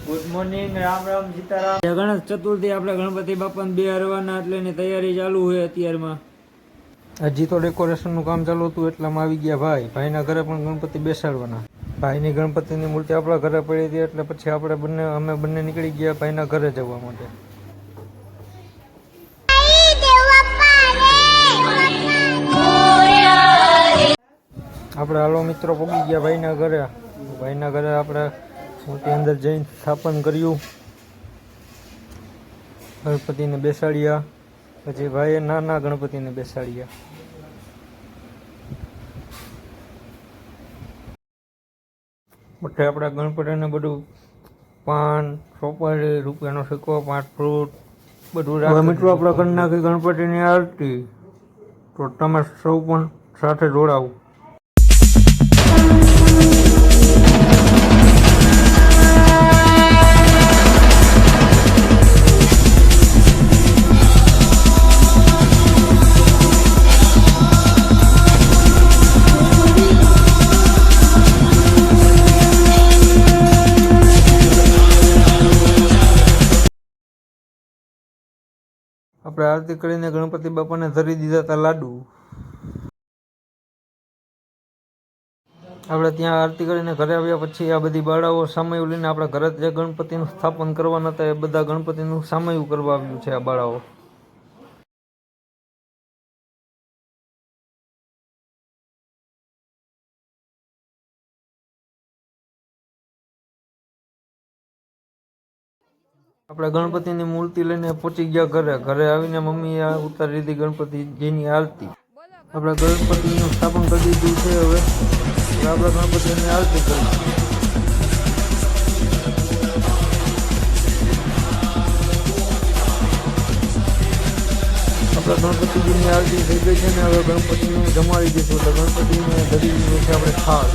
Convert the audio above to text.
Good morning, Ram Ram, Sitaram. Ganesh Chaturthi આપણે ગણપતિ બાપાને બેહારવાના એટલે એની તૈયારી ચાલુ છે અત્યારમાં. હજી તો ડેકોરેશનનું કામ ચાલુ હતું એટલામાં આવી ગયા ભાઈ. ભાઈના ઘરે પણ ગણપતિ બેસાડવાના. ભાઈની ગણપતિની મૂર્તિ આપણા ઘરે પડી હતી એટલે પછી અમે બંને નીકળી ગયા ભાઈના ઘરે જવા માટે. આપણે હાલો મિત્રો પહોંચી ગયા ભાઈના ઘરે. ભાઈના ઘરે આપણે મૂર્તિ અંદર જઈને સ્થાપન કર્યું, ગણપતિને બેસાડ્યા. પછી ભાઈએ નાના ગણપતિને બેસાડ્યા. એટલે આપણા ગણપતિને બધું પાન, સોપારી, રૂપિયાનો સિક્કો, 5 ફ્રૂટ બધું રાખે. મિત્રો આપણે કરી નાખી ગણપતિની આરતી. તો તમે સૌ પણ સાથે જોડાવો. આપણે આરતી કરીને ગણપતિ બાપાને ધરી દીધા હતા લાડુ. આપણે ત્યાં આરતી કરીને ઘરે આવ્યા પછી આ બધી બાળાઓ સામયું લઈને આપણા ઘરે જે ગણપતિનું સ્થાપન કરવાના હતા એ બધા ગણપતિનું સામયું કરવા આવ્યું છે આ બાળાઓ. આપણે ગણપતિની મૂર્તિ લઈને પહોંચી ગયા ઘરે. ઘરે આવીને મમ્મીએ ઉતારી દીધી ગણપતિજીની આરતી. આપણે ગણપતિનું સ્થાપન કરી દીધું છે. હવે આપણે ગણપતિની આરતી કરી. આપણે ગણપતિજીની આરતી થઈ ગઈ છે ને હવે ગણપતિનું જમાડી દઈશું. એટલે ગણપતિને ધરી દીધું છે આપણે થાળ.